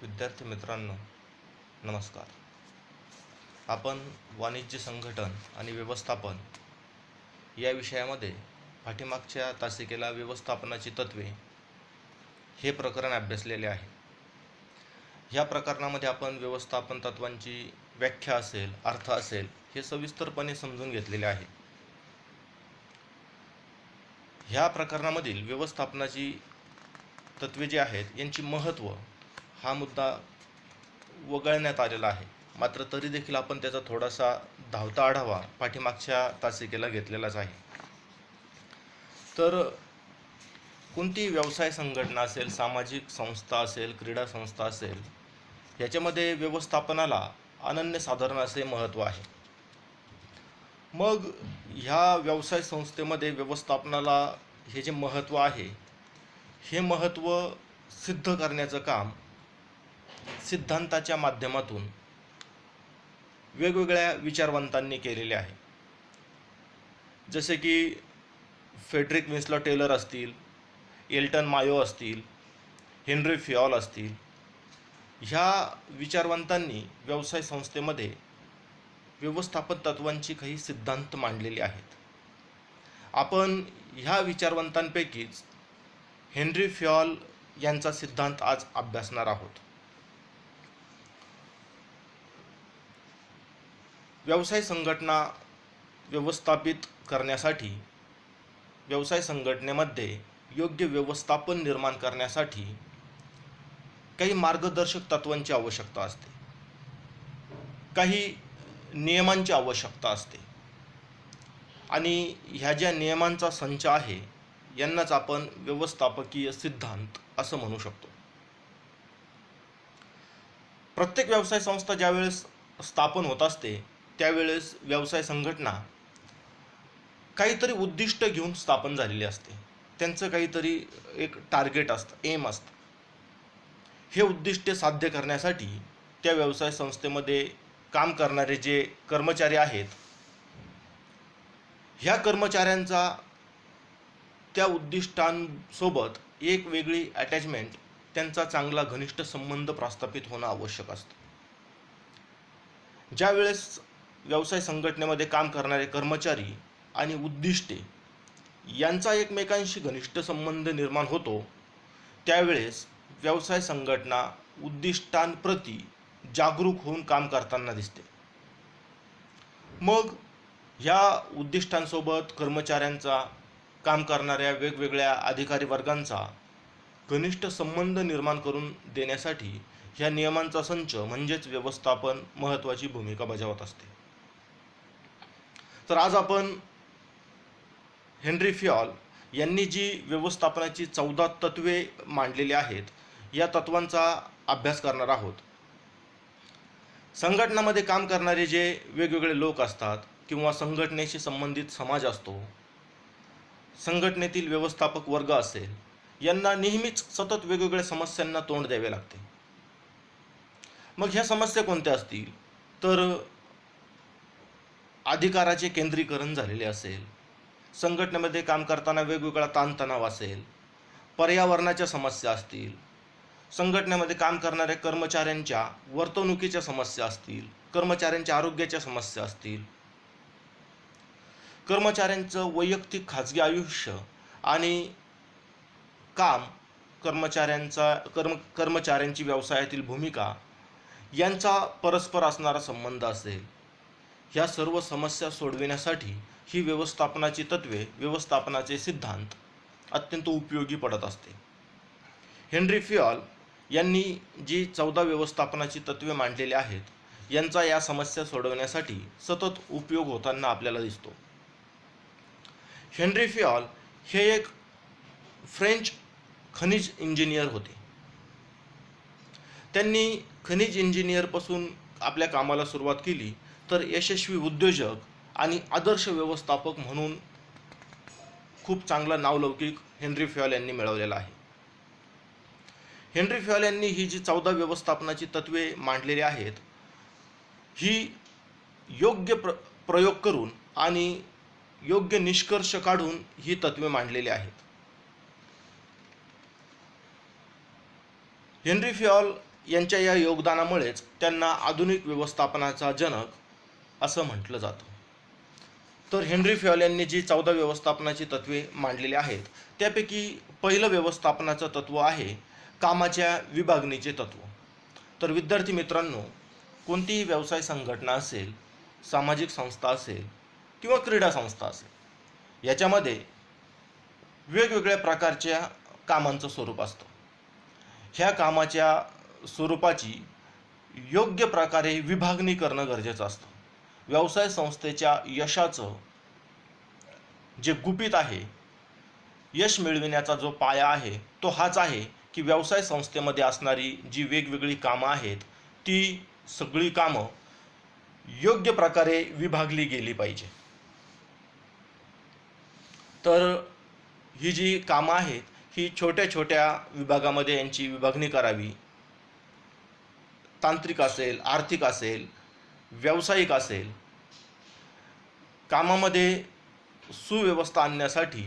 विद्यार्थी मित्रांनो, नमस्कार. आपण वाणिज्य संघटन आणि व्यवस्थापन या विषयामध्ये पाठीमागच्या तासिकेला व्यवस्थापनाची तत्त्वे हे प्रकरण अभ्यासलेले आहे. ह्या प्रकरणामध्ये आपण व्यवस्थापन तत्त्वांची व्याख्या असेल, अर्थ असेल हे सविस्तरपणे समजून घेतलेले आहे. ह्या प्रकरणामधील व्यवस्थापनाची तत्त्वे जी आहेत यांची महत्त्व हा मुद्दा वगळण्यात आलेला आहे. मात्र तरी देखील आपण त्याचा थोडासा धावता आढावा पाठीमागच्या तासिकेला घेतलेलाच आहे. तर कोणती व्यवसाय संघटना असेल, सामाजिक संस्था असेल, क्रीडा संस्था असेल, याच्यामध्ये व्यवस्थापनाला अनन्यसाधारण असे महत्त्व आहे. मग ह्या व्यवसाय संस्थेमध्ये व्यवस्थापनाला हे जे महत्त्व आहे, हे महत्त्व सिद्ध करण्याचं काम सिद्धांताच्या माध्यमातून वेगवेगळ्या विचारवंतांनी केलेले आहे. जसे की फेडरिक विन्सलॉ टेलर असतील, एल्टन मायो असतील, हेनरी फिऑल असतील, ह्या विचारवंतांनी व्यवसाय संस्थेमध्ये व्यवस्थापन तत्त्वांची काही सिद्धांत मांडलेले आहेत. आपण ह्या विचारवंतांपैकीच हेनरी फिऑल यांचा सिद्धांत आज अभ्यासणार आहोत. व्यवसाय संघटना व्यवस्थापित करण्यासाठी, व्यवसाय संघटनेमध्ये योग्य व्यवस्थापन निर्माण करण्यासाठी काही मार्गदर्शक तत्त्वांची आवश्यकता असते, काही नियमांची आवश्यकता असते आणि ह्या ज्या नियमांचा संच आहे यांनाच आपण व्यवस्थापकीय सिद्धांत असं म्हणू शकतो. प्रत्येक व्यवसाय संस्था ज्यावेळेस स्थापन होत असते त्यावेळेस व्यवसाय संघटना काहीतरी उद्दिष्ट घेऊन स्थापन झालेली असते. त्यांचं काहीतरी एक टार्गेट असतं, एम असतं. हे उद्दिष्ट साध्य करण्यासाठी त्या व्यवसाय संस्थेमध्ये काम करणारे जे कर्मचारी आहेत, ह्या कर्मचाऱ्यांचा त्या उद्दिष्टांसोबत एक वेगळी अटॅचमेंट, त्यांचा चांगला घनिष्ठ संबंध प्रस्थापित होणं आवश्यक असतं. ज्यावेळेस व्यवसाय संघटनेमध्ये काम करणारे कर्मचारी आणि उद्दिष्टे यांचा एकमेकांशी घनिष्ठ संबंध निर्माण होतो, त्यावेळेस व्यवसाय संघटना उद्दिष्टांप्रती जागरूक होऊन काम करताना दिसते. मग ह्या उद्दिष्टांसोबत कर्मचाऱ्यांचा, काम करणाऱ्या वेगवेगळ्या अधिकारी वर्गांचा घनिष्ठ संबंध निर्माण करून देण्यासाठी ह्या नियमांचा संच म्हणजेच व्यवस्थापन महत्त्वाची भूमिका बजावत असते. तर आज आपण हेनरी फिऑल यांनी जी व्यवस्थापनाची 14 तत्त्वे मांडलेली आहेत, या तत्त्वांचा अभ्यास करणार आहोत. संघटनामध्ये काम करणारे जे वेगवेगळे लोक असतात किंवा संघटनेशी संबंधित समाज असतो, संघटनेतील व्यवस्थापक वर्ग असेल, यांना नेहमीच सतत वेगवेगळ्या समस्यांना तोंड द्यावे लागते. मग ह्या समस्या कोणत्या असतील तर अधिकाराचे केंद्रीकरण झालेले असेल, संघटनेमध्ये काम करताना वेगवेगळा ताणतणाव असेल, पर्यावरणाच्या समस्या असतील, संघटनेमध्ये काम करणाऱ्या कर्मचाऱ्यांच्या वर्तणुकीच्या समस्या असतील, कर्मचाऱ्यांच्या आरोग्याच्या समस्या असतील, कर्मचाऱ्यांचं वैयक्तिक खाजगी आयुष्य आणि काम, कर्मचाऱ्यांची व्यवसायातील भूमिका यांचा परस्पर असणारा संबंध असेल, ह्या सर्व समस्या सोडविण्यासाठी ही व्यवस्थापनाची तत्त्वे, व्यवस्थापनाचे सिद्धांत अत्यंत उपयोगी पडत असते. हेनरी फिऑल यांनी जी 14 व्यवस्थापनाची तत्त्वे मांडलेली आहेत, यांचा या समस्या सोडवण्यासाठी सतत उपयोग होताना आपल्याला दिसतो. हेनरी फिऑल हे एक फ्रेंच खनिज इंजिनियर होते. त्यांनी खनिज इंजिनियरपासून आपल्या कामाला सुरुवात केली, तर यशस्वी उद्योजक आणि आदर्श व्यवस्थापक म्हणून खूप चांगला नावलौकिक हेनरी फिऑल यांनी मिळवलेला आहे. हेनरी फिऑल यांनी ही जी 14 व्यवस्थापनाची तत्त्वे मांडलेली आहेत, ही योग्य प्रयोग करून आणि योग्य निष्कर्ष काढून ही तत्त्वे मांडलेली आहेत. हेनरी फिऑल यांच्या या योगदानामुळेच त्यांना आधुनिक व्यवस्थापनाचा जनक असं म्हटलं जातं. तर हेनरी फॅल यांनी जी 14 व्यवस्थापनाची तत्त्वे मांडलेली आहेत त्यापैकी पहिलं व्यवस्थापनाचं तत्त्व आहे कामाच्या विभागणीचे तत्त्व. तर विद्यार्थी मित्रांनो, कोणतीही व्यवसाय संघटना असेल, सामाजिक संस्था असेल किंवा क्रीडा संस्था असेल, याच्यामध्ये वेगवेगळ्या प्रकारच्या कामांचं स्वरूप असतं. ह्या कामाच्या स्वरूपाची योग्य प्रकारे विभागणी करणं गरजेचं असतं. व्यवसाय संस्थेच्या यशाचं जे गुपित आहे, यश मिळविण्याचा जो पाया आहे तो हाच आहे की व्यवसाय संस्थेमध्ये असणारी जी वेगवेगळी कामं आहेत ती सगळी कामं योग्य प्रकारे विभागली गेली पाहिजे. तर ही जी कामं आहेत ही छोट्या छोट्या विभागामध्ये यांची विभागणी करावी. तांत्रिक असेल, आर्थिक असेल, व्यावसायिक असेल. कामामध्ये सुव्यवस्था आणण्यासाठी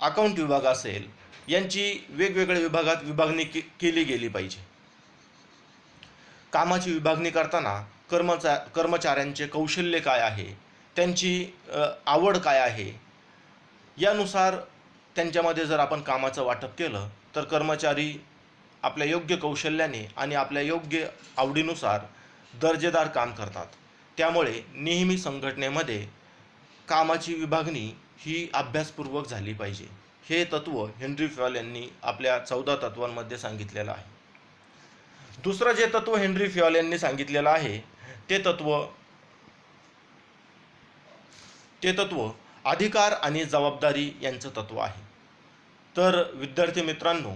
अकाउंट विभाग असेल, यांची वेगवेगळ्या विभागात विभागणी केली गेली पाहिजे. कामाची विभागणी करताना कर्मचाऱ्यांचे कौशल्य काय आहे, त्यांची आवड काय आहे, यानुसार त्यांच्यामध्ये जर आपण कामाचं वाटप केलं तर कर्मचारी आपल्या योग्य कौशल्याने आणि आपल्या योग्य आवडीनुसार दर्जेदार काम करतात. त्यामुळे नेहमी संघटनेमध्ये कामाची विभागणी ही अभ्यासपूर्वक झाली पाहिजे. हे तत्त्व हेनरी फॅल यांनी आपल्या 14 तत्वांमध्ये सांगितलेलं आहे. दुसरं जे तत्त्व हेनरी फॅल यांनी सांगितलेलं आहे ते तत्त्व अधिकार आणि जबाबदारी यांचं तत्त्व आहे. तर विद्यार्थी मित्रांनो,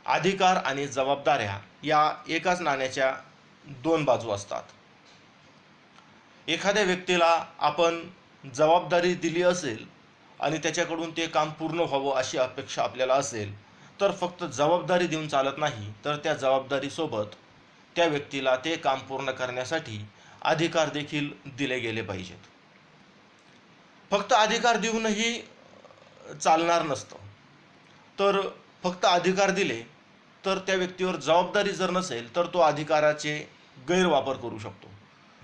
अधिकार आणि जबाबदाऱ्या या एकाच नाण्याच्या दोन बाजू असतात. एखाद्या व्यक्तीला आपण जबाबदारी दिली असेल आणि त्याच्याकडून ते काम पूर्ण व्हावं अशी अपेक्षा आपल्याला असेल तर फक्त जबाबदारी देऊन चालत नाही, तर त्या जबाबदारीसोबत त्या व्यक्तीला ते काम पूर्ण करण्यासाठी अधिकार देखील दिले गेले पाहिजेत. फक्त अधिकार देऊनही चालणार नसतं. तर फक्त अधिकार दिले तर त्या व्यक्तीवर जबाबदारी जर नसेल तर तो अधिकाराचे गैरवापर करू शकतो.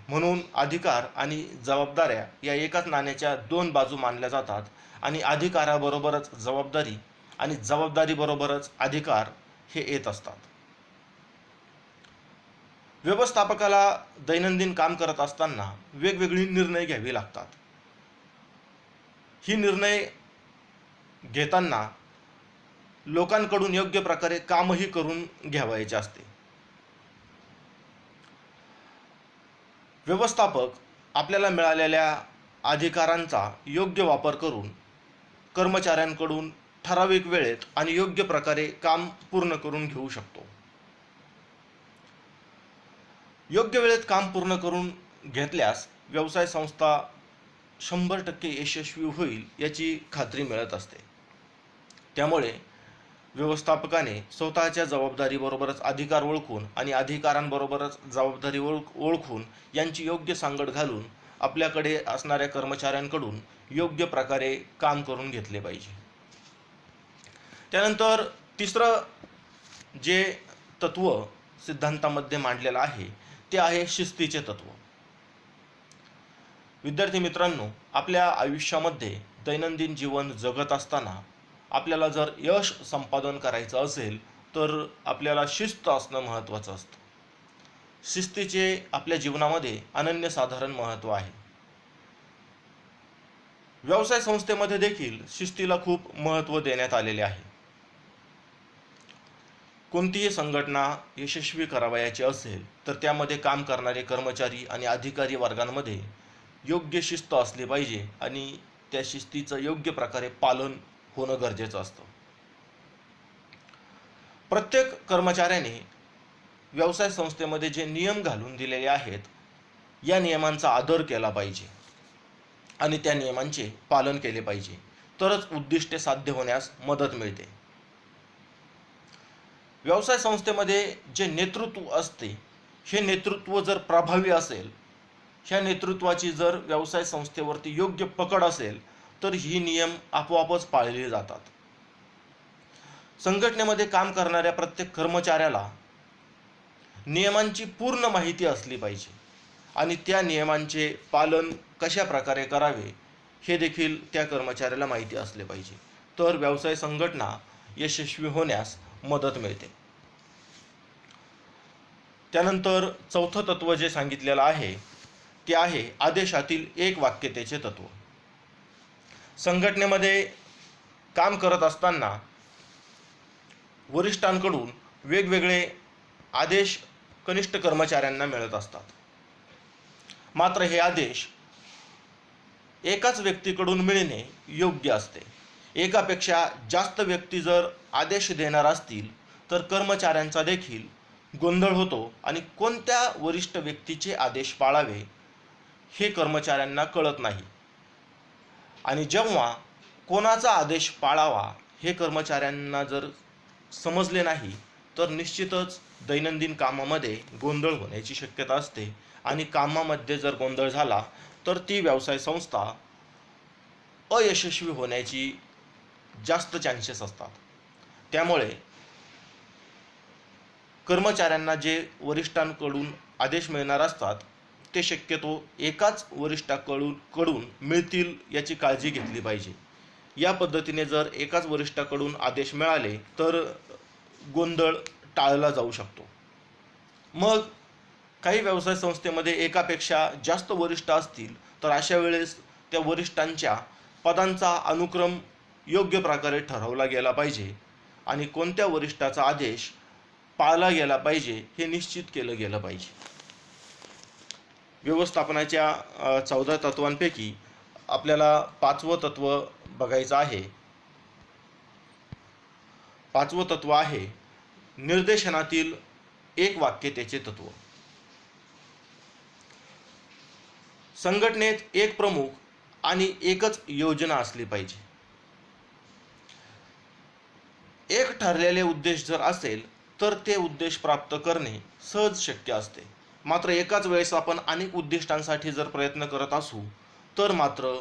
म्हणून अधिकार आणि जबाबदाऱ्या या एकाच नाण्याच्या दोन बाजू मानल्या जातात आणि अधिकाराबरोबरच जबाबदारी आणि जबाबदारीबरोबरच अधिकार हे येत असतात. व्यवस्थापकाला दैनंदिन काम करत असताना वेगवेगळी निर्णय घ्यावी लागतात. ही निर्णय घेताना लोकांकडून योग्य प्रकारे कामही करून घ्यावायचे असते. व्यवस्थापक आपल्याला मिळालेल्या अधिकारांचा योग्य वापर करून कर्मचाऱ्यांकडून ठराविक वेळेत आणि योग्य प्रकारे काम पूर्ण करून घेऊ शकतो. योग्य वेळेत काम पूर्ण करून घेतल्यास व्यवसाय संस्था 100% यशस्वी होईल याची खात्री मिळत असते. त्यामुळे व्यवस्थापकाने स्वतःच्या जबाबदारीबरोबरच अधिकार ओळखून आणि अधिकारांबरोबरच जबाबदारी ओळखून यांची योग्य सांगड घालून आपल्याकडे असणाऱ्या कर्मचाऱ्यांकडून योग्य प्रकारे काम करून घेतले पाहिजे. त्यानंतर तिसरं जे तत्त्व सिद्धांतामध्ये मांडलेलं आहे ते आहे शिस्तीचे तत्त्व. विद्यार्थी मित्रांनो, आपल्या आयुष्यामध्ये दैनंदिन जीवन जगत असताना आपल्याला जर यश संपादन करायचं असेल तर आपल्याला शिस्त असणं महत्त्वाचं असतं. शिस्तीचे आपल्या जीवनामध्ये अनन्यसाधारण महत्त्व आहे. व्यवसाय संस्थेमध्ये देखील शिस्तीला खूप महत्त्व देण्यात आलेले आहे. कोणतीही संघटना यशस्वी करावयाची असेल तर त्यामध्ये काम करणारे कर्मचारी आणि अधिकारी वर्गांमध्ये योग्य शिस्त असली पाहिजे आणि त्या शिस्तीचं योग्य प्रकारे पालन होणं गरजेचं असतं. प्रत्येक कर्मचाऱ्याने व्यवसाय संस्थेमध्ये जे नियम घालून दिलेले आहेत या नियमांचा आदर केला पाहिजे आणि त्या नियमांचे पालन केले पाहिजे, तरच उद्दिष्टे साध्य होण्यास मदत मिळते. व्यवसाय संस्थेमध्ये जे नेतृत्व असते हे नेतृत्व जर प्रभावी असेल, ह्या नेतृत्वाची जर व्यवसाय संस्थेवरती योग्य पकड असेल तर ही नियम आपोआपच पाळले जातात. संघटनेमध्ये काम करणाऱ्या प्रत्येक कर्मचाऱ्याला नियमांची पूर्ण माहिती असली पाहिजे आणि त्या नियमांचे पालन कशा प्रकारे करावे हे देखील त्या कर्मचाऱ्याला माहिती असले पाहिजे. तर व्यवसाय संघटना यशस्वी होण्यास मदत मिळते. त्यानंतर चौथं तत्व जे सांगितलेलं आहे ते आहे आदेशातील एक वाक्यतेचे तत्व. संघटनेमध्ये काम करत असताना वरिष्ठांकडून वेगवेगळे आदेश कनिष्ठ कर्मचाऱ्यांना मिळत असतात. मात्र हे आदेश एकाच व्यक्तीकडून मिळणे योग्य असते. एकापेक्षा जास्त व्यक्ती जर आदेश देणार असतील तर कर्मचाऱ्यांचा देखील गोंधळ होतो आणि कोणत्या वरिष्ठ व्यक्तीचे आदेश पाळावे हे कर्मचाऱ्यांना कळत नाही. आणि जेव्हा कोणाचा आदेश पाळावा हे कर्मचाऱ्यांना जर समजले नाही तर निश्चितच दैनंदिन कामामध्ये गोंधळ होण्याची शक्यता असते आणि कामामध्ये जर गोंधळ झाला तर ती व्यवसाय संस्था अयशस्वी होण्याची जास्त चान्सेस असतात. त्यामुळे कर्मचाऱ्यांना जे वरिष्ठांकडून आदेश मिळणार असतात ते शक्यतो एकाच वरिष्ठाकडून मिळतील याची काळजी घेतली पाहिजे. या पद्धतीने जर एकाच वरिष्ठाकडून आदेश मिळाले तर गोंधळ टाळला जाऊ शकतो. मग काही व्यवसाय संस्थेमध्ये एकापेक्षा जास्त वरिष्ठ असतील तर अशा वेळेस त्या वरिष्ठांच्या पदांचा अनुक्रम योग्य प्रकारे ठरवला गेला पाहिजे आणि कोणत्या वरिष्ठाचा आदेश पाळला गेला पाहिजे हे निश्चित केलं गेलं पाहिजे. व्यवस्थापनाच्या 14 तत्वांपैकी आपल्याला 5वं तत्व बघायचं आहे. 5वं तत्व आहे निर्देशनातील एक वाक्यतेचे तत्व. संघटनेत एक प्रमुख आणि एकच योजना असली पाहिजे. एक ठरलेले उद्देश जर असेल तर ते उद्देश प्राप्त करणे सहज शक्य असते. मात्र एकाच वेळेस आपण अनेक उद्दिष्टांसाठी जर प्रयत्न करत असू तर मात्र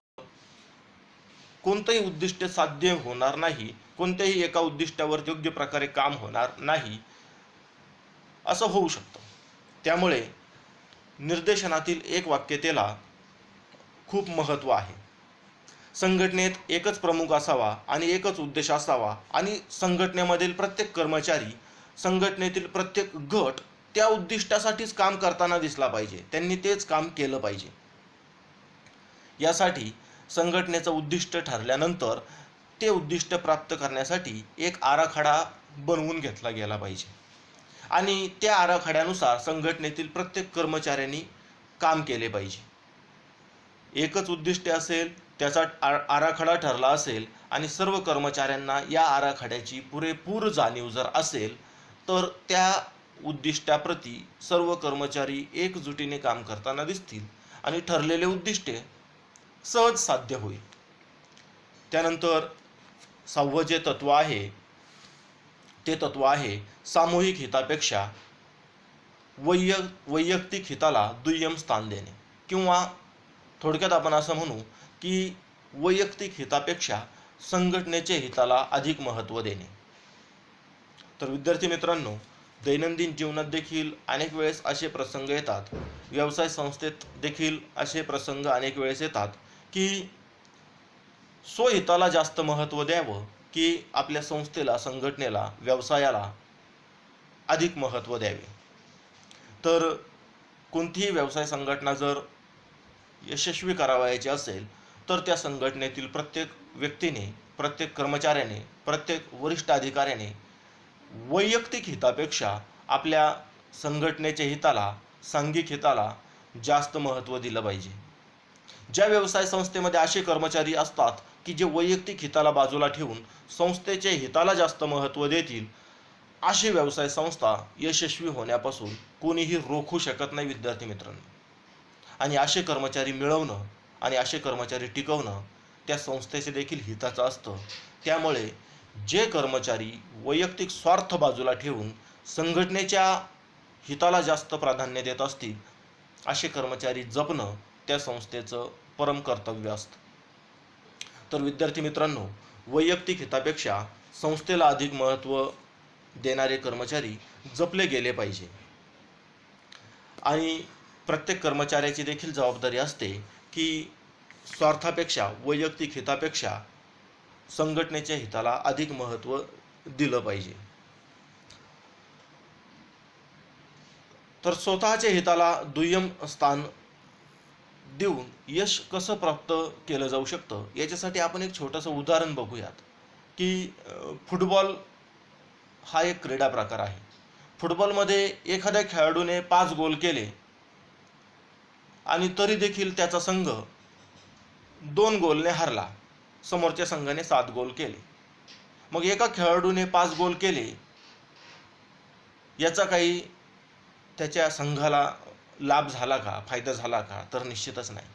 कोणतेही उद्दिष्ट साध्य होणार नाही, कोणत्याही एका उद्दिष्टावर योग्य प्रकारे काम होणार नाही असं होऊ शकतं. त्यामुळे निर्देशनातील एक वाक्यतेला खूप महत्त्व आहे. संघटनेत एकच प्रमुख असावा आणि एकच उद्देश असावा आणि संघटनेमधील प्रत्येक कर्मचारी, संघटनेतील प्रत्येक गट त्या उद्दिष्टासाठीच काम करताना दिसला पाहिजे. त्यांनी तेच काम केलं पाहिजे. यासाठी संघटनेचं उद्दिष्ट ठरल्यानंतर ते उद्दिष्ट प्राप्त करण्यासाठी एक आराखडा बनवून घेतला गेला पाहिजे आणि त्या आराखड्यानुसार संघटनेतील प्रत्येक कर्मचाऱ्यांनी काम केले पाहिजे. एकच उद्दिष्ट असेल, त्याचा आराखडा ठरला असेल आणि सर्व कर्मचाऱ्यांना या आराखड्याची पुरेपूर जाणीव जर असेल तर त्या उद्दिष्टाप्रती सर्व कर्मचारी एकजुटीने काम करताना दिसतील आणि ठरलेले उद्दिष्टे सहज साध्य होईल. त्यानंतर 6वं जे तत्व आहे ते तत्व आहे सामूहिक हितापेक्षा वैयक्तिक हिताला दुय्यम स्थान देणे, किंवा थोडक्यात आपण असं म्हणू की वैयक्तिक हितापेक्षा संघटनेचे हिताला अधिक महत्त्व देणे. तर विद्यार्थी मित्रांनो, दैनंदिन जीवनात देखील अनेक वेळेस असे प्रसंग येतात, व्यवसाय संस्थेत देखील असे प्रसंग अनेक वेळेस येतात की स्वहिताला जास्त महत्त्व द्यावं की आपल्या संस्थेला, संघटनेला, व्यवसायाला अधिक महत्त्व द्यावे. तर कोणतीही व्यवसाय संघटना जर यशस्वी करावयाची असेल तर त्या संघटनेतील प्रत्येक व्यक्तीने, प्रत्येक कर्मचाऱ्याने, प्रत्येक वरिष्ठ अधिकाऱ्याने वैयक्तिक हितापेक्षा आपल्या संघटनेच्या हिताला, सांघिक हिताला जास्त महत्त्व दिलं पाहिजे. ज्या व्यवसाय संस्थेमध्ये असे कर्मचारी असतात की जे वैयक्तिक हिताला बाजूला ठेवून संस्थेच्या हिताला जास्त महत्त्व देतील, अशी व्यवसाय संस्था यशस्वी होण्यापासून कोणीही रोखू शकत नाही विद्यार्थी मित्रांनो. आणि असे कर्मचारी मिळवणं आणि असे कर्मचारी टिकवणं त्या संस्थेचे देखील हिताचं असतं. त्यामुळे जे कर्मचारी वैयक्तिक स्वार्थ बाजूला ठेवून संघटनेच्या हिताला जास्त प्राधान्य देत असतील असे कर्मचारी जपणं त्या संस्थेचं परम कर्तव्य असतं. तर विद्यार्थी मित्रांनो, वैयक्तिक हितापेक्षा संस्थेला अधिक महत्त्व देणारे कर्मचारी जपले गेले पाहिजे. आणि प्रत्येक कर्मचाऱ्याची देखील जबाबदारी असते की स्वार्थापेक्षा, वैयक्तिक हितापेक्षा संघटनेच्या हिताला अधिक महत्त्व दिलं पाहिजे. तर स्वतःच्या हिताला दुय्यम स्थान देऊन यश कसं प्राप्त केलं जाऊ शकतं याच्यासाठी आपण एक छोटंसं उदाहरण बघूयात की फुटबॉल हा एक क्रीडा प्रकार आहे. फुटबॉलमध्ये एखाद्या खेळाडूने 5 गोल केले आणि तरी देखील त्याचा संघ 2 गोलने हरला, समोरच्या संघाने 7 गोल केले. मग एका खेळाडूने 5 गोल केले, याचा काही त्याच्या संघाला लाभ झाला का, फायदा झाला का? तर निश्चितच नाही.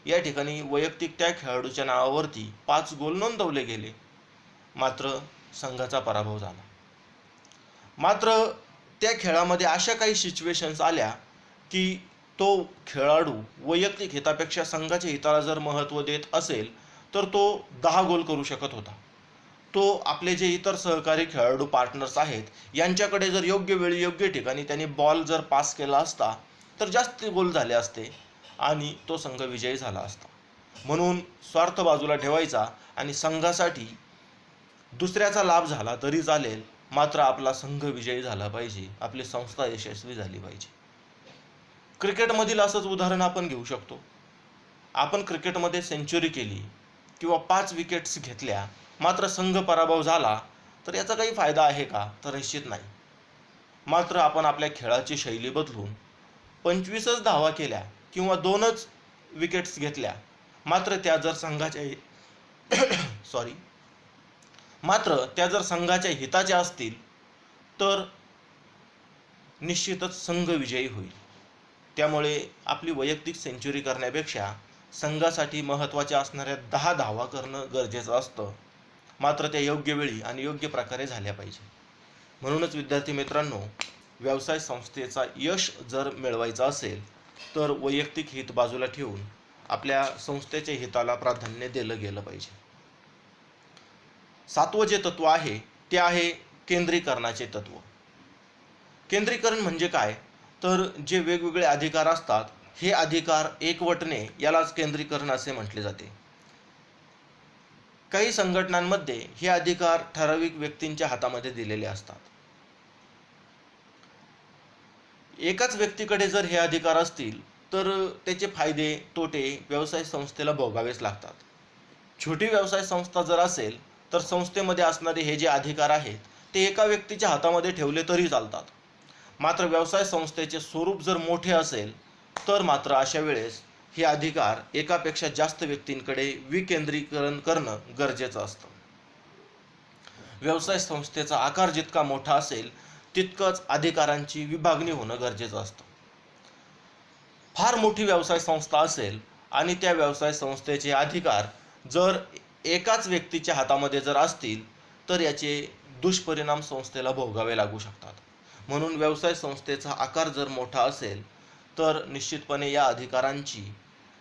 या ठिकाणी वैयक्तिक त्या खेळाडूच्या नावावरती 5 गोल नोंदवले गेले, मात्र संघाचा पराभव झाला. मात्र त्या खेळामध्ये अशा काही सिच्युएशन्स आल्या की तो खेळाडू वैयक्तिक हितापेक्षा संघाच्या हिताला जर महत्त्व देत असेल तर तो 10 गोल करू शकत होता. तो आपले जे इतर सहकारी खेळाडू पार्टनर्स आहेत यांच्याकडे जर योग्य वेळी योग्य ठिकाणी त्यांनी बॉल जर पास केला असता तर जास्त गोल झाले असते आणि तो संघ विजयी झाला असता. म्हणून स्वार्थ बाजूला ठेवायचा आणि संघासाठी दुसऱ्याचा लाभ झाला तरी चालेल, मात्र आपला संघ विजयी झाला पाहिजे, आपली संस्था यशस्वी झाली पाहिजे. क्रिकेटमधील असंच उदाहरण आपण घेऊ शकतो. आपण क्रिकेटमध्ये सेंचुरी केली किंवा 5 विकेट्स घेतल्या, मात्र संघ पराभव झाला तर याचा काही फायदा आहे का? तर निश्चित नाही. मात्र आपण आपल्या खेळाची शैली बदलून 25च धावा केल्या किंवा 2च विकेट्स घेतल्या, मात्र त्या जर संघाच्या हिताच्या असतील तर निश्चितच संघ विजयी होईल. त्यामुळे आपली वैयक्तिक सेंचुरी करण्यापेक्षा संघासाठी महत्त्वाच्या असणाऱ्या 10 धावा करणं गरजेचं असतं, मात्र त्या योग्य वेळी आणि योग्य प्रकारे झाल्या पाहिजे. म्हणूनच विद्यार्थी मित्रांनो, व्यवसाय संस्थेचा यश जर मिळवायचा असेल तर वैयक्तिक हित बाजूला ठेवून आपल्या संस्थेच्या हिताला प्राधान्य दिलं गेलं पाहिजे. 7वं जे तत्व आहे ते आहे केंद्रीकरणाचे तत्व. केंद्रीकरण म्हणजे काय? तर जे वेगवेगळे अधिकार असतात हे अधिकार एकवटणे यालाच केंद्रीकरण असे म्हटले जाते. काही संघटनांमध्ये हे अधिकार ठराविक व्यक्तींच्या हातामध्ये दिलेले असतात. एकाच व्यक्तीकडे जर हे अधिकार असतील तर त्याचे फायदे तोटे व्यवसाय संस्थेला भोगावेच लागतात. छोटी व्यवसाय संस्था जर असेल तर संस्थेमध्ये असणारे हे जे अधिकार आहेत ते एका व्यक्तीच्या हातामध्ये ठेवले तरी चालतात. मात्र व्यवसाय संस्थेचे स्वरूप जर मोठे असेल तर मात्र अशा वेळेस हे अधिकार एकापेक्षा जास्त व्यक्तींकडे विकेंद्रीकरण करणं गरजेचं असतं. व्यवसाय संस्थेचा आकार जितका मोठा असेल तितकंच अधिकारांची विभागणी होणं गरजेचं असतं. फार मोठी व्यवसाय संस्था असेल आणि त्या व्यवसाय संस्थेचे अधिकार जर एकाच व्यक्तीच्या हातामध्ये जर असतील तर याचे दुष्परिणाम संस्थेला भोगावे लागू शकतात. म्हणून व्यवसाय संस्थेचा आकार जर मोठा असेल तर निश्चितपणे या अधिकारांची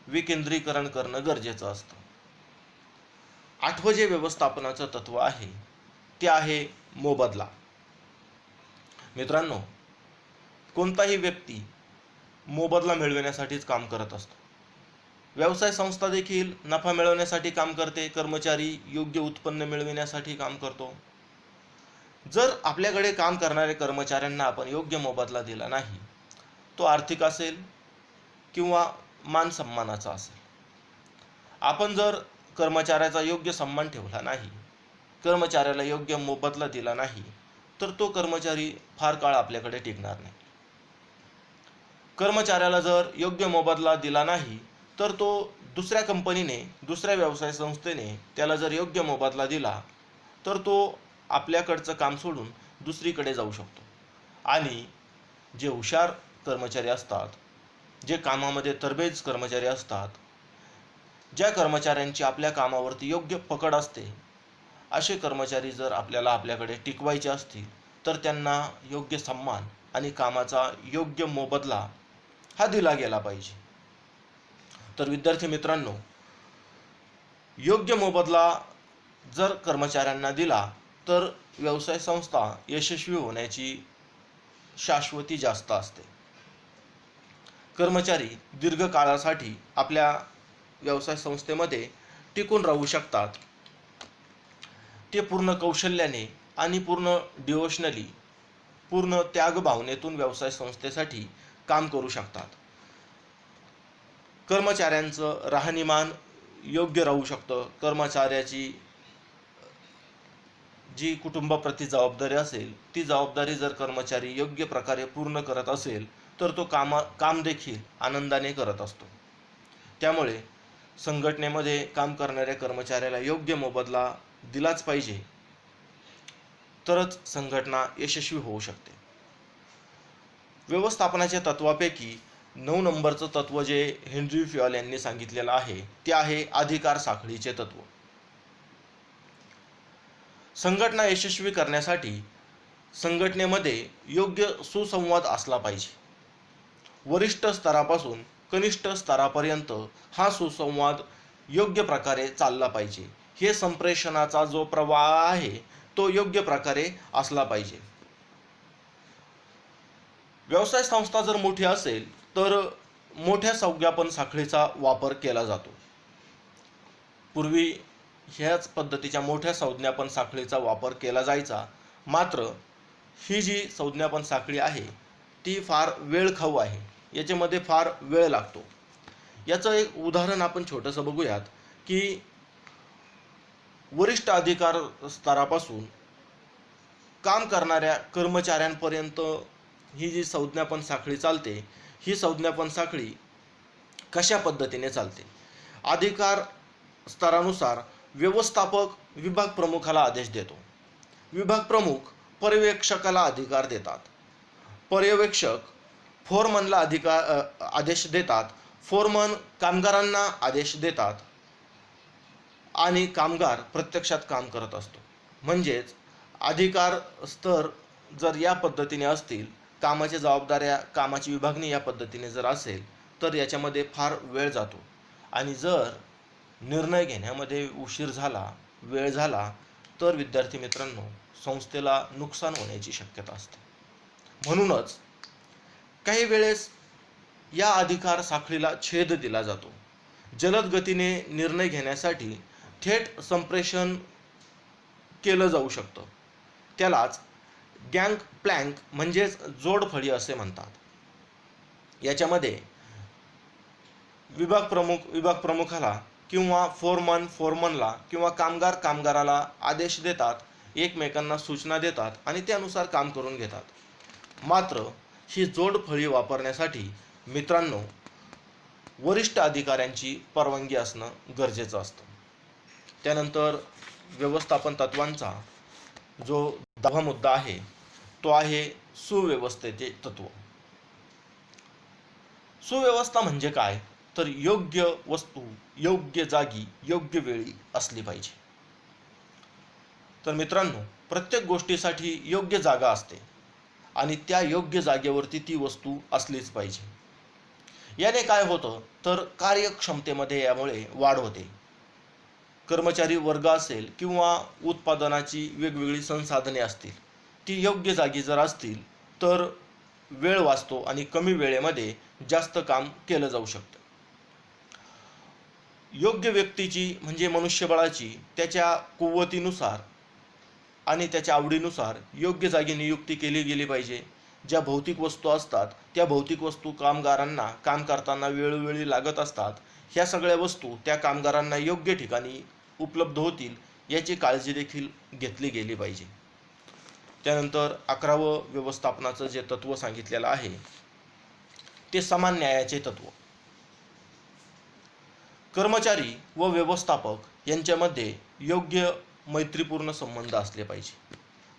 विकेंद्रीकरण करणं गरजेचं असतं. 8वं जे व्यवस्थापनाचं तत्व आहे ते आहे मोबदला. मित्रांनो, कोणताही व्यक्ती मोबदला मिळविण्यासाठीच काम करत असतो. व्यवसाय संस्था देखील नफा मिळवण्यासाठी काम करते, कर्मचारी योग्य उत्पन्न मिळविण्यासाठी काम करतो. जर आपल्याकडे काम करणाऱ्या कर्मचाऱ्यांना आपण योग्य मोबदला दिला नाही, तो आर्थिक असेल किंवा मान सन्मानाचा असेल, आपण जर कर्मचाऱ्याचा योग्य सन्मान ठेवला नाही, कर्मचाऱ्याला योग्य मोबदला दिला नाही तर तो कर्मचारी फार काळ आपल्याकडे टिकणार नाही. कर्मचाऱ्याला जर योग्य मोबदला दिला नाही तर तो दुसऱ्या कंपनीने, दुसऱ्या व्यवसाय संस्थेने त्याला जर योग्य मोबदला दिला तर तो आपल्याकडचं काम सोडून दुसरीकडे जाऊ शकतो. आणि जे हुशार कर्मचारी असतात, जे कामामध्ये तरबेज कर्मचारी असतात, ज्या कर्मचाऱ्यांची आपल्या कामावरती योग्य पकड असते, असे कर्मचारी जर आपल्याकडे टिकवायचे असतील तर त्यांना योग्य सन्मान आणि कामाचा योग्य मोबदला हा दिला गेला पाहिजे. तर विद्यार्थी मित्रांनो, योग्य मोबदला जर कर्मचाऱ्यांना दिला तर व्यवसाय संस्था यशस्वी होण्याची शाश्वती जास्त असते. कर्मचारी दीर्घकाळासाठी आपल्या व्यवसाय संस्थेमध्ये टिकून राहू शकतात. ते पूर्ण कौशल्याने आणि पूर्ण डिवोशनली, पूर्ण त्याग भावनेतून व्यवसाय संस्थेसाठी काम करू शकतात. कर्मचाऱ्यांचं राहणीमान योग्य राहू शकतं. कर्मचाऱ्याची जी कुटुंबाप्रती जबाबदारी असेल, ती जबाबदारी जर कर्मचारी योग्य प्रकारे पूर्ण करत असेल तर तो काम देखील आनंदाने करत असतो. त्यामुळे संघटनेमध्ये काम करणाऱ्या कर्मचाऱ्याला योग्य मोबदला दिलाच पाहिजे, तरच संघटना यशस्वी होऊ शकते. व्यवस्थापनाच्या तत्वापैकी 9 नंबरचं तत्व जे हेनरी फ्युएल यांनी सांगितलेलं आहे ते आहे अधिकार साखळीचे तत्व. संघटना यशस्वी करण्यासाठी संघटनेमध्ये योग्य सुसंवाद असला पाहिजे. वरिष्ठ स्तरापासून कनिष्ठ स्तरापर्यंत हा सुसंवाद योग्य प्रकारे चालला पाहिजे. हे संप्रेषणाचा जो प्रवाह आहे तो योग्य प्रकारे असला पाहिजे. व्यवसाय संस्था जर मोठी असेल तर मोठ्या संज्ञापन साखळीचा वापर केला जातो. पूर्वी ह्याच पद्धतीच्या मोठ्या संज्ञापन साखळीचा वापर केला जायचा. मात्र ही जी संज्ञापन साखळी आहे ती फार वेळखाऊ आहे. याच्यामध्ये फार वेळ लागतो. याचं एक उदाहरण आपण छोटंसं बघूयात की वरिष्ठ अधिकार स्तरापासून काम करणाऱ्या कर्मचाऱ्यांपर्यंत ही जी संज्ञापन साखळी चालते, ही संज्ञापन साखळी कशा पद्धतीने चालते. अधिकार स्तरानुसार व्यवस्थापक विभाग प्रमुखाला आदेश देतो. विभाग प्रमुख पर्यवेक्षकाला अधिकार देतात. पर्यवेक्षक फोरमनला आदेश देतात. फोरमन कामगारांना आदेश देतात आणि कामगार प्रत्यक्षात काम करत असतो. म्हणजेच अधिकार स्तर जर या पद्धतीने असतील, कामाच्या जबाबदाऱ्या, कामाची विभागणी या पद्धतीने जर असेल तर याच्यामध्ये फार वेळ जातो आणि जर निर्णय घेण्यामध्ये उशीर झाला, वेळ झाला तर विद्यार्थी मित्रांनो संस्थेला नुकसान होण्याची शक्यता असते. म्हणूनच काही वेळेस या अधिकार साखळीला छेद दिला जातो. जलद गतीने निर्णय घेण्यासाठी थेट संप्रेषण केलं जाऊ शकतं. त्यालाच गँग प्लँक म्हणजेच जोडफळी असे म्हणतात. याच्यामध्ये विभाग प्रमुखाला किंवा फोरमनला किंवा कामगाराला आदेश देतात, एकमेकांना सूचना देतात आणि त्यानुसार काम करून घेतात. मात्र ही जोडफळी वापरण्यासाठी मित्रांनो वरिष्ठ अधिकाऱ्यांची परवानगी असणं गरजेचं असतं. त्यानंतर व्यवस्थापन तत्वांचा जो 10वा मुद्दा आहे तो आहे सुव्यवस्थेचे तत्व. सुव्यवस्था म्हणजे काय तर योग्य वस्तू योग्य जागी योग्य वेळी असली पाहिजे. तर मित्रांनो प्रत्येक गोष्टीसाठी योग्य जागा असते आणि त्या योग्य जागेवरती ती वस्तू असलीच पाहिजे. याने काय होतं तर कार्यक्षमतेमध्ये यामुळे वाढ होते. कर्मचारी वर्ग असेल किंवा उत्पादनाची वेगवेगळी संसाधने असतील, ती योग्य जागी जर असतील तर वेळ वाचतो आणि कमी वेळेमध्ये जास्त काम केलं जाऊ शकतं. योग्य व्यक्तीची म्हणजे मनुष्यबळाची त्याच्या कुवतीनुसार आणि त्याच्या आवडीनुसार योग्य जागी नियुक्ती केली गेली पाहिजे. ज्या भौतिक वस्तू असतात त्या भौतिक वस्तू कामगारांना काम करताना वेळोवेळी लागत असतात. ह्या सगळ्या वस्तू त्या कामगारांना योग्य ठिकाणी उपलब्ध होतील याची काळजी देखील घेतली गेली पाहिजे. त्यानंतर 11वं व्यवस्थापनाचं जे तत्व सांगितलेलं आहे ते समान न्यायाचे तत्व. कर्मचारी व व्यवस्थापक यांच्यामध्ये योग्य मैत्रीपूर्ण संबंध असले पाहिजे.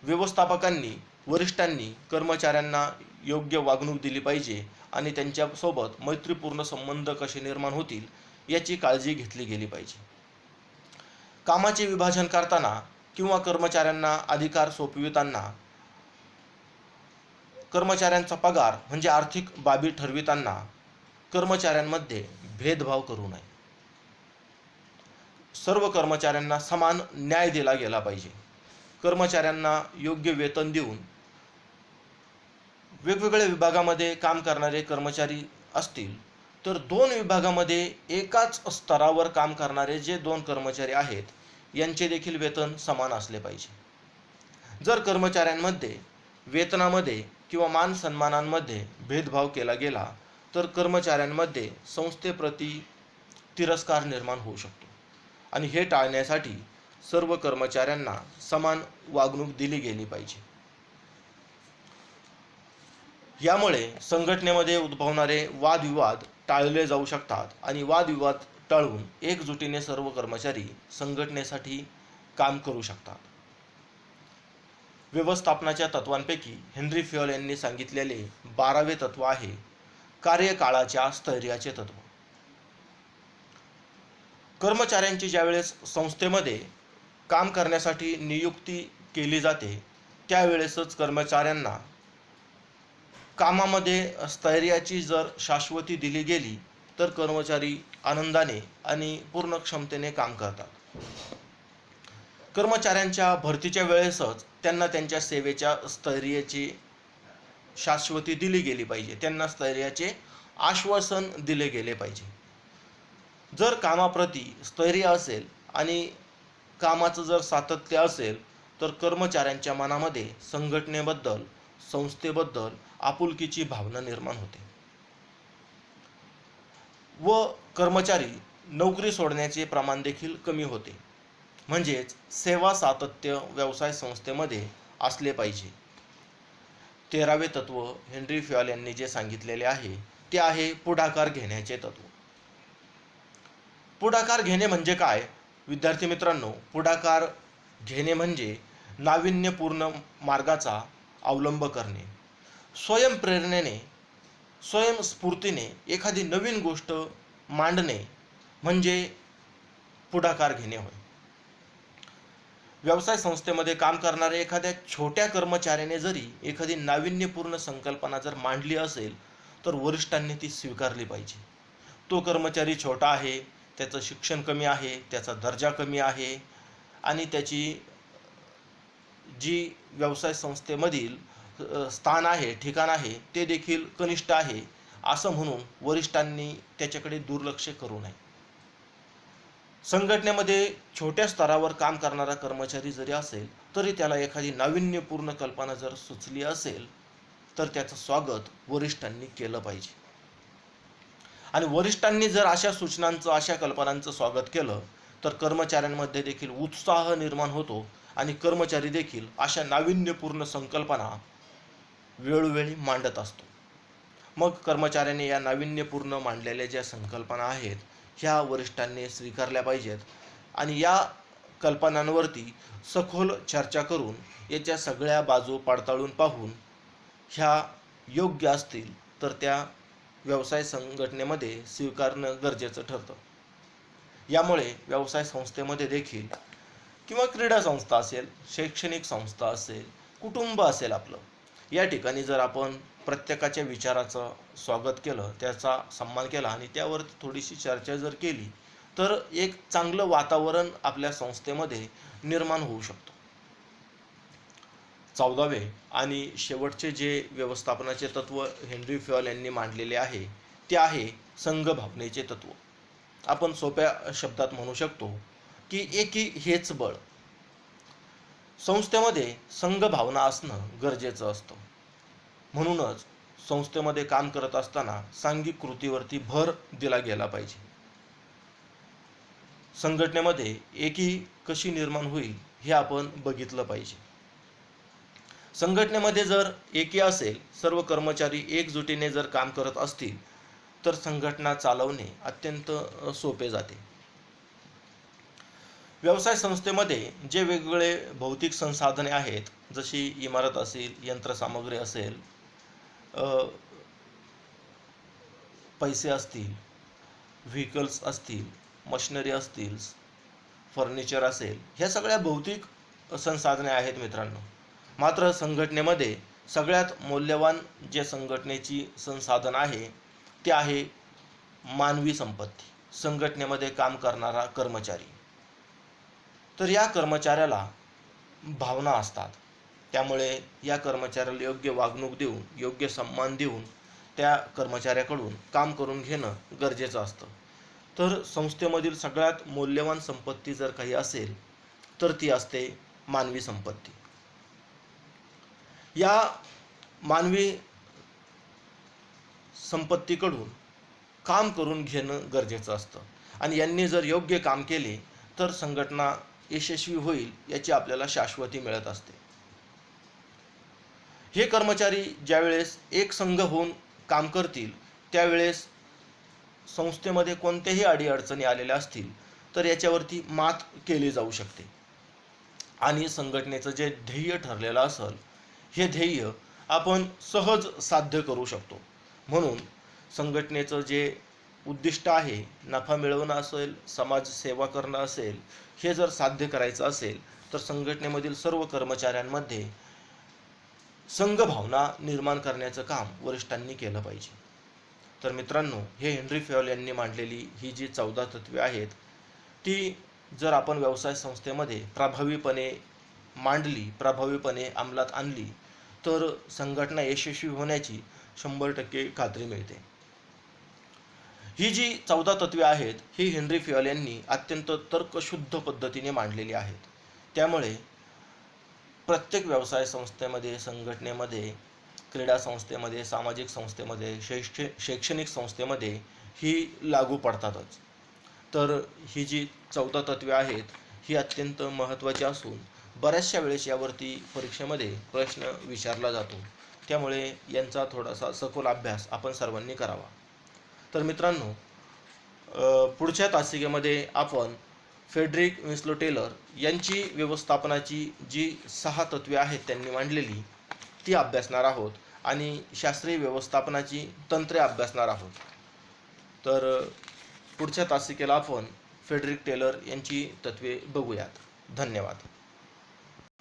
व्यवस्थापकांनी वरिष्ठांनी कर्मचाऱ्यांना योग्य वागणूक दिली पाहिजे आणि त्यांच्यासोबत मैत्रीपूर्ण संबंध कसे निर्माण होतील याची काळजी घेतली गेली पाहिजे. कामाचे विभाजन करताना किंवा कर्मचाऱ्यांना अधिकार सोपविताना, कर्मचाऱ्यांचा पगार म्हणजे आर्थिक बाबी ठरविताना कर्मचाऱ्यांमध्ये भेदभाव करू नये. सर्व कर्मचाऱ्यांना समान न्याय दिला गेला पाहिजे. कर्मचाऱ्यांना योग्य वेतन देऊन वेगवेगळ्या विभागामध्ये काम करणारे कर्मचारी असतील तर दोन विभागामध्ये एकाच स्तरावर काम करणारे जे दोन कर्मचारी आहेत यांचे देखील वेतन समान असले पाहिजे. जर कर्मचाऱ्यांमध्ये वेतनामध्ये किंवा मान सन्मानांमध्ये भेदभाव केला गेला तर कर्मचाऱ्यांमध्ये संस्थेप्रती तिरस्कार निर्माण होऊ शकतो आणि हे टाळण्यासाठी सर्व कर्मचाऱ्यांना समान वागणूक दिली गेली पाहिजे. यामुळे संघटनेमध्ये उद्भवणारे वादविवाद टाळले जाऊ शकतात आणि वादविवाद टाळून एकजुटीने सर्व कर्मचारी संघटनेसाठी काम करू शकतात. व्यवस्थापनाच्या तत्वांपैकी हेनरी फ्युएल यांनी सांगितलेले 12वे तत्व आहे कार्यकाळाच्या स्थैर्याचे तत्व. कर्मचाऱ्यांची ज्यावेळेस संस्थेमध्ये काम करण्यासाठी नियुक्ती केली जाते त्यावेळेसच कर्मचाऱ्यांना कामामध्ये स्थैर्याची जर शाश्वती दिली गेली तर कर्मचारी आनंदाने आणि पूर्ण क्षमतेने काम करतात. कर्मचाऱ्यांच्या भरतीच्या वेळेसच त्यांना त्यांच्या सेवेच्या स्थैर्याची शाश्वती दिली गेली पाहिजे, त्यांना स्थैर्याचे आश्वासन दिले गेले पाहिजे. जर कामाप्रती स्थैर्य असेल आणि कामाचं जर सातत्य असेल तर कर्मचाऱ्यांच्या मनामध्ये संघटनेबद्दल संस्थेबद्दल आपुलकीची भावना निर्माण होते व कर्मचारी नोकरी सोडण्याचे प्रमाण देखील कमी होते. म्हणजेच सेवा सातत्य व्यवसाय संस्थेमध्ये असले पाहिजे. 13वे तत्व हेनरी फ्युएल यांनी जे सांगितलेले आहे ते आहे पुढाकार घेण्याचे तत्व. पुढाकार घेणे म्हणजे काय विद्यार्थी मित्रांनो? पुढाकार घेणे म्हणजे नाविन्यपूर्ण मार्गाचा अवलंब करणे, स्वयंप्रेरणेने स्वयंस्फूर्तीने एखादी नवीन गोष्ट मांडणे म्हणजे पुढाकार घेणे होय. व्यवसाय संस्थेमध्ये काम करणाऱ्या एखाद्या छोट्या कर्मचाऱ्याने जरी एखादी नाविन्यपूर्ण संकल्पना जर मांडली असेल तर वरिष्ठांनी ती स्वीकारली पाहिजे. तो कर्मचारी छोटा आहे, त्याचं शिक्षण कमी आहे, त्याचा दर्जा कमी आहे आणि त्याची जी व्यवसाय संस्थेमधील स्थान आहे, ठिकाण आहे ते देखील कनिष्ठ आहे असं म्हणून वरिष्ठांनी त्याच्याकडे दुर्लक्ष करू नये. संघटनेमध्ये छोट्या स्तरावर काम करणारा कर्मचारी जरी असेल तरी त्याला एखादी नाविन्यपूर्ण कल्पना जर सुचली असेल तर त्याचं स्वागत वरिष्ठांनी केलं पाहिजे. आणि वरिष्ठांनी जर अशा सूचनांचं अशा कल्पनांचं स्वागत केलं तर कर्मचाऱ्यांमध्ये देखील उत्साह निर्माण होतो आणि कर्मचारी देखील अशा नाविन्यपूर्ण संकल्पना वेळोवेळी मांडत असतो. मग कर्मचाऱ्यांनी या नाविन्यपूर्ण मांडलेल्या ज्या संकल्पना आहेत ह्या वरिष्ठांनी स्वीकारल्या पाहिजेत आणि या कल्पनांवरती सखोल चर्चा करून याच्या सगळ्या बाजू पडताळून पाहून ह्या योग्य असतील तर त्या व्यवसाय संघटनेमध्ये स्वीकारणं गरजेचं ठरतं. यामुळे व्यवसाय संस्थेमध्ये देखील किंवा क्रीडा संस्था असेल, शैक्षणिक संस्था असेल, कुटुंब असेल आपलं, या ठिकाणी जर आपण प्रत्येकाच्या विचाराचं स्वागत केलं, त्याचा सन्मान केला आणि त्यावर थोडीशी चर्चा जर केली तर एक चांगलं वातावरण आपल्या संस्थेमध्ये निर्माण होऊ शकतं. 14वे आणि शेवटचे जे व्यवस्थापनाचे तत्व हेनरी फ्युएल यांनी मांडलेले आहे ते आहे संघभावनेचे तत्व. आपण सोप्या शब्दात म्हणू शकतो की एकी हेच बळ. संस्थेमध्ये संघभावना असणं गरजेचं असतं. म्हणूनच संस्थेमध्ये काम करत असताना सांघिक कृतीवरती भर दिला गेला पाहिजे. संघटनेमध्ये एकी कशी निर्माण होईल हे आपण बघितलं पाहिजे. संघटनेमध्ये जर एकी असेल, सर्व कर्मचारी एकजुटीने जर काम करत असतील तर संघटना चालवणे अत्यंत सोपे जाते. व्यवसाय संस्थेमध्ये जे वेगवेगळे भौतिक संसाधने आहेत, जशी इमारत असेल, यंत्रसामग्री असेल, पैसे असतील, व्हेकल्स असतील, मशिनरी असतील, फर्निचर असेल, ह्या सगळ्या भौतिक संसाधने आहेत मित्रांनो. मात्र संघटनेमध्ये सगळ्यात मौल्यवान जे संघटनेची संसाधन आहे ते आहे मानवी संपत्ती, संघटनेमध्ये काम करणारा कर्मचारी. तर या कर्मचाऱ्याला भावना असतात. त्यामुळे या कर्मचाऱ्याला योग्य वागणूक देऊन, योग्य सन्मान देऊन त्या कर्मचाऱ्याकडून काम करून घेणं गरजेचं असतं. तर संस्थेमधील सगळ्यात मौल्यवान संपत्ती जर काही असेल तर ती असते मानवी संपत्ती. या मानवी संपत्तीकडून काम करून घेणं गरजेचं असतं आणि यांनी जर योग्य काम केले तर संघटना यशस्वी होईल याची आपल्याला शाश्वती मिळत असते. हे कर्मचारी ज्यावेळेस एक संघ होऊन काम करतील त्यावेळेस संस्थेमध्ये कोणत्याही अडीअडचणी आलेल्या असतील तर याच्यावरती मात केली जाऊ शकते आणि संघटनेचं जे ध्येय ठरलेलं असेल हे ध्येय आपण सहज साध्य करू शकतो. म्हणून संघटनेचं जे उद्दिष्ट आहे, नफा मिळवणं असेल, समाज सेवा करणं असेल, हे जर साध्य करायचं असेल तर संघटनेमधील सर्व कर्मचाऱ्यांमध्ये संघभावना निर्माण करण्याचं काम वरिष्ठांनी केलं पाहिजे. तर मित्रांनो, हे हेनरी फयोल यांनी मांडलेली ही जी 14 तत्वे आहेत ती जर आपण व्यवसाय संस्थेमध्ये प्रभावीपणे मांडली, प्रभावीपणे अंमलात आणली तर संघटना यशस्वी होण्याची 100% खात्री मिळते. ही जी 14 तत्वे आहेत ही हेनरी फयोल यांनी अत्यंत तर्कशुद्ध पद्धतीने मांडलेली आहेत. त्यामुळे प्रत्येक व्यवसाय संस्थेमध्ये, संघटनेमध्ये, क्रीडा संस्थेमध्ये, सामाजिक संस्थेमध्ये, शैक्षणिक संस्थेमध्ये ही लागू पडतातच. तर ही जी 14 तत्वे आहेत ही अत्यंत महत्त्वाची असून बऱ्याचशा वेळेस यावरती परीक्षेमध्ये प्रश्न विचारला जातो. त्यामुळे यांचा थोडासा सखोल अभ्यास आपण सर्वांनी करावा. तर मित्रांनो, पुढच्या तासिकेमध्ये आपण फ्रेडरिक विन्स्लो टेलर यांची व्यवस्थापनाची जी 6 तत्वे आहेत त्यांनी मांडलेली ती अभ्यासणार आहोत आणि शास्त्रीय व्यवस्थापनाची तंत्रे अभ्यासणार आहोत. तर पुढच्या तासिकेला आपण फ्रेडरिक टेलर यांची तत्वे बघूयात. धन्यवाद.